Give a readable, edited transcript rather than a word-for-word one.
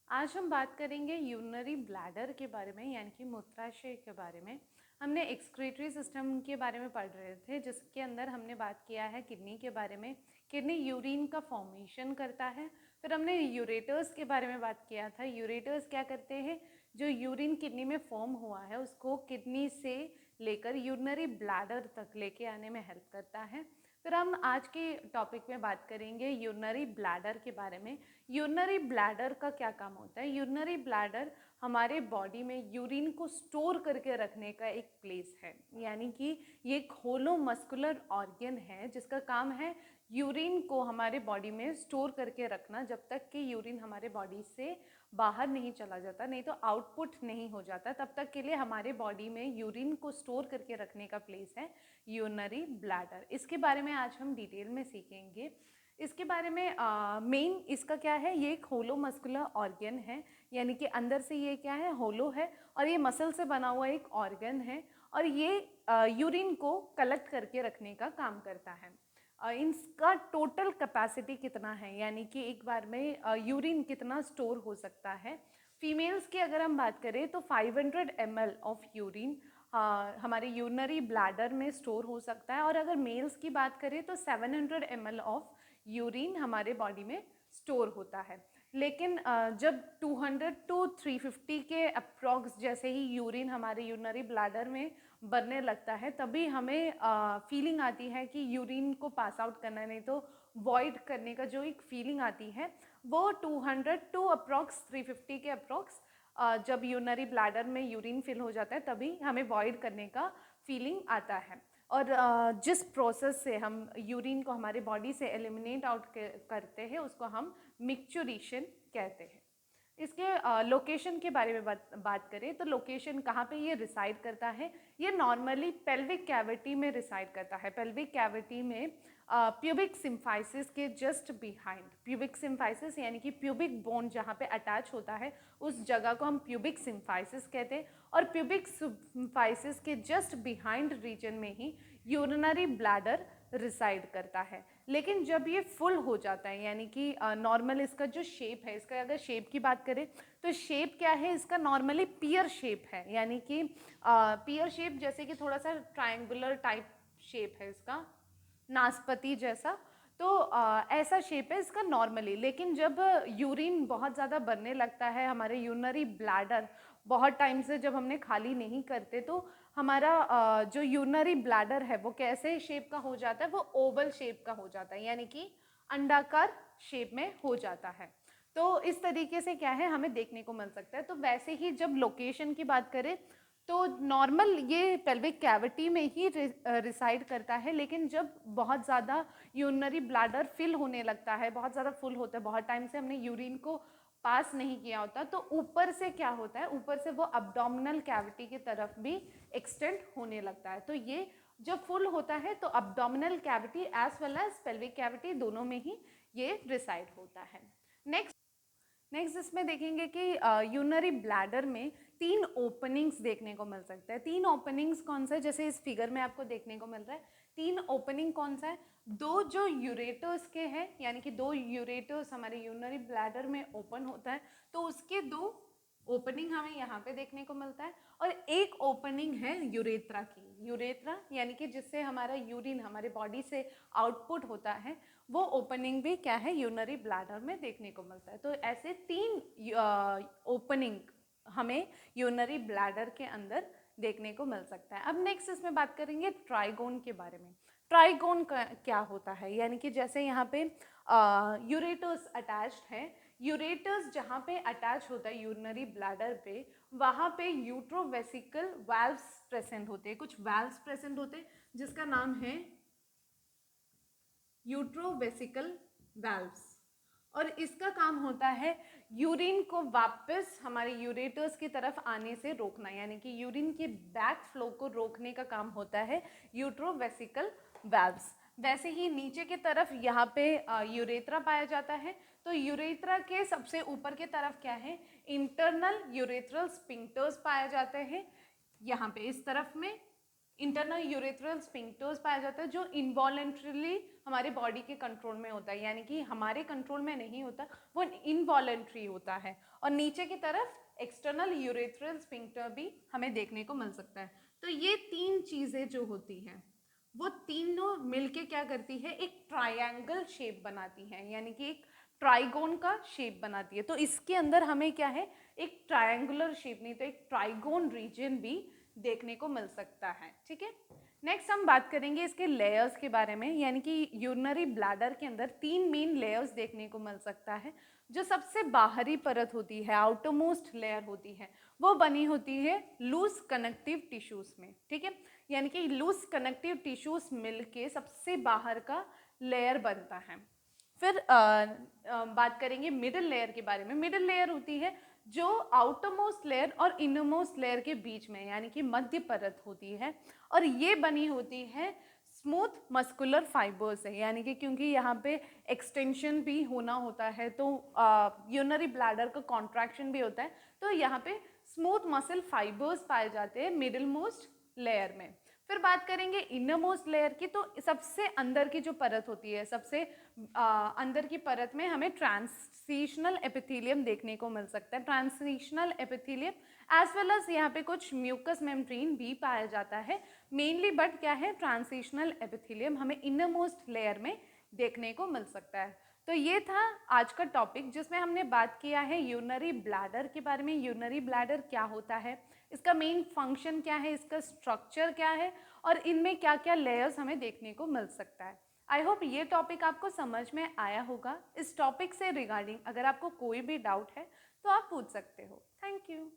आज हम बात करेंगे यूरिनरी ब्लैडर के बारे में, यानी कि मूत्राशय के बारे में। हमने एक्सक्रीटरी सिस्टम के बारे में पढ़ रहे थे, जिसके अंदर हमने बात किया है किडनी के बारे में। किडनी यूरिन का फॉर्मेशन करता है। फिर हमने यूरेटर्स के बारे में बात किया था। यूरेटर्स क्या करते हैं, जो यूरिन किडनी में फॉर्म हुआ है उसको किडनी से लेकर यूरिनरी ब्लैडर तक लेके आने में हेल्प करता है। फिर हम आज के टॉपिक में बात करेंगे यूरिनरी ब्लैडर के बारे में। यूरिनरी ब्लैडर का क्या काम होता है। यूरिनरी ब्लैडर हमारे बॉडी में यूरिन को स्टोर करके रखने का एक प्लेस है, यानी कि ये एक होलो मस्कुलर ऑर्गन है जिसका काम है यूरिन को हमारे बॉडी में स्टोर करके रखना, जब तक कि यूरिन हमारे बॉडी से बाहर नहीं चला जाता, नहीं तो आउटपुट नहीं हो जाता, तब तक के लिए हमारे बॉडी में यूरिन को स्टोर करके रखने का प्लेस है यूरिनरी ब्लैडर। इसके बारे में आज हम डिटेल में सीखेंगे। इसके बारे में मेन इसका क्या है, ये एक होलो मस्कुलर ऑर्गन है, यानी कि अंदर से ये क्या है, होलो है और ये मसल से बना हुआ एक ऑर्गन है और ये यूरिन को कलेक्ट करके रखने का काम करता है। इसका टोटल कैपेसिटी कितना है, यानी कि एक बार में यूरिन कितना स्टोर हो सकता है। फीमेल्स की अगर हम बात करें तो 500 ml ऑफ यूरिन हमारे यूरिनरी ब्लैडर में स्टोर हो सकता है, और अगर मेल्स की बात करें तो 700 ml ऑफ यूरिन हमारे बॉडी में स्टोर होता है। लेकिन जब 200 टू 350 के अप्रॉक्स जैसे ही यूरिन हमारे यूरिनरी ब्लैडर में बनने लगता है, तभी हमें फीलिंग आती है कि यूरिन को पास आउट करना है, नहीं तो वॉइड करने का जो एक फीलिंग आती है वो 200 टू अप्रॉक्स 350 के अप्रॉक्स जब यूरिनरी ब्लैडर में यूरिन फिल हो जाता है तभी हमें वॉइड करने का फीलिंग आता है। और जिस प्रोसेस से हम यूरिन को हमारे बॉडी से एलिमिनेट आउट करते हैं उसको हम मिक्चुरेशन कहते हैं। इसके लोकेशन के बारे में बात करें तो लोकेशन कहाँ पे ये रिसाइड करता है, ये नॉर्मली पेल्विक कैविटी में रिसाइड करता है। पेल्विक कैविटी में प्यूबिक सिम्फाइसिस के जस्ट बिहाइंड, प्यूबिक सिम्फाइसिस यानी कि प्यूबिक बोन जहाँ पे अटैच होता है उस जगह को हम प्यूबिक सिम्फाइसिस कहते हैं, और प्यूबिक सिम्फाइसिस के जस्ट बिहाइंड रीजन में ही यूरिनरी ब्लैडर रिसाइड करता है। लेकिन जब ये फुल हो जाता है, यानी कि नॉर्मल इसका जो शेप है, इसका अगर शेप की बात करें तो शेप क्या है, इसका नॉर्मली पियर शेप है, यानी कि पियर शेप जैसे कि थोड़ा सा ट्रायंगुलर टाइप शेप है इसका, नाशपाती जैसा। तो ऐसा शेप है इसका नॉर्मली। लेकिन जब यूरिन बहुत ज़्यादा बनने लगता है, हमारे यूरिनरी ब्लैडर बहुत टाइम से जब हमने खाली नहीं करते, तो हमारा जो यूरिनरी ब्लैडर है वो कैसे शेप का हो जाता है, वो ओवल शेप का हो जाता है, यानी कि अंडाकार शेप में हो जाता है। तो इस तरीके से क्या है हमें देखने को मिल सकता है। तो वैसे ही जब लोकेशन की बात करें तो नॉर्मल ये पेल्विक कैविटी में ही रिसाइड करता है, लेकिन जब बहुत ज़्यादा यूरिनरी ब्लैडर फिल होने लगता है, बहुत ज़्यादा फुल होता है, बहुत टाइम से हमने यूरिन को पास नहीं किया होता, तो ऊपर से क्या होता है, ऊपर से वो अब्डोमिनल कैविटी की तरफ भी एक्सटेंड होने लगता है। तो ये जब फुल होता है तो abdominal cavity as well as pelvic cavity दोनों में ही ये रिसाइड होता है। नेक्स्ट इसमें देखेंगे कि यूरिनरी ब्लैडर में 3 ओपनिंग्स देखने को मिल सकते हैं। 3 ओपनिंग्स कौन सा है, जैसे इस फिगर में आपको देखने को मिल रहा है 3 ओपनिंग कौन सा है, 2 जो यूरेटर्स के हैं, यानी कि 2 यूरेटर्स हमारे यूरिनरी ब्लैडर में ओपन होता है, तो उसके 2 ओपनिंग हमें यहाँ पे देखने को मिलता है, और एक ओपनिंग है यूरेथ्रा की। यूरेथ्रा यानी कि जिससे हमारा यूरिन हमारे बॉडी से आउटपुट होता है, वो ओपनिंग भी क्या है यूरिनरी ब्लैडर में देखने को मिलता है। तो ऐसे 3 ओपनिंग हमें यूरिनरी ब्लैडर के अंदर देखने को मिल सकता है। अब नेक्स्ट इसमें बात करेंगे ट्राइगोन के बारे में। ट्राइगोन क्या होता है, यानी कि जैसे यहाँ पे यूरेटर्स अटैच्ड है, यूरेटर्स जहाँ पे अटैच होता है यूरिनरी ब्लैडर पे, वहाँ पे यूट्रोवेसिकल वाल्व्स प्रेजेंट होते हैं, कुछ वाल्व्स प्रेजेंट होते हैं जिसका नाम है यूट्रोवेसिकल वाल्व्स, और इसका काम होता है यूरिन को वापस हमारे यूरेटर्स की तरफ आने से रोकना, यानी कि यूरिन के बैक फ्लो को रोकने का काम होता है यूट्रोवेसिकल वाल्व्स। वैसे ही नीचे की तरफ यहाँ पे यूरेथ्रा पाया जाता है, तो यूरेथ्रा के सबसे ऊपर की तरफ क्या है, इंटरनल यूरेथ्रल स्फिंक्टर्स पाए जाते हैं यहाँ पे इस तरफ में, इंटरनल यूरेथ्रल स्फिंक्टर्स पाया जाता है जो इनवॉलेंट्रीली हमारे बॉडी के कंट्रोल में होता है, यानी कि हमारे कंट्रोल में नहीं होता, वो इनवॉलेंट्री होता है। और नीचे की तरफ एक्सटर्नल यूरेथ्रल स्फिंक्टर भी हमें देखने को मिल सकता है। तो ये तीन चीज़ें जो होती हैं वो तीनों मिलके क्या करती है, एक ट्रायंगल शेप बनाती है, यानी कि एक ट्राइगोन का शेप बनाती है। तो इसके अंदर हमें क्या है, एक ट्रायंगुलर शेप नहीं तो एक ट्राइगोन रीजन भी देखने को मिल सकता है। ठीक है, नेक्स्ट हम बात करेंगे इसके लेयर्स के बारे में, यानी कि यूरिनरी ब्लैडर के अंदर तीन मेन लेयर्स देखने को मिल सकता है। जो सबसे बाहरी परत होती है, आउटरमोस्ट लेयर होती है, वो बनी होती है लूज कनेक्टिव टिश्यूज में। ठीक है, यानी कि लूज कनेक्टिव टिश्यूज मिलके सबसे बाहर का लेयर बनता है। फिर बात करेंगे मिडिल लेयर के बारे में। मिडिल लेयर होती है जो आउटरमोस्ट लेयर और इनरमोस्ट लेयर के बीच में, यानी कि मध्य परत होती है, और ये बनी होती है स्मूथ मस्कुलर फाइबर्स है, यानी कि क्योंकि यहाँ पे एक्सटेंशन भी होना होता है तो यूरिनरी ब्लैडर का कॉन्ट्रैक्शन भी होता है, तो यहाँ पे स्मूथ मसल फाइबर्स पाए जाते हैं मिडिल मोस्ट लेयर में। फिर बात करेंगे इनर मोस्ट लेयर की, तो सबसे अंदर की जो परत होती है, सबसे अंदर की परत में हमें ट्रांसिशनल एपिथेलियम देखने को मिल सकता है। Transitional epithelium as well as यहाँ पे कुछ म्यूकस मेम्ब्रेन भी पाया जाता है मेनली, बट क्या है, ट्रांसिशनल एपिथेलियम हमें इनर मोस्ट लेयर में देखने को मिल सकता है। तो ये था आज का टॉपिक जिसमें हमने बात किया है यूरिनरी ब्लैडर के बारे में। यूरिनरी ब्लैडर क्या होता है, इसका मेन फंक्शन क्या है, इसका स्ट्रक्चर क्या है, और इनमें क्या क्या लेयर्स हमें देखने को मिल सकता है। आई होप ये टॉपिक आपको समझ में आया होगा। इस टॉपिक से रिगार्डिंग अगर आपको कोई भी डाउट है तो आप पूछ सकते हो। Thank you.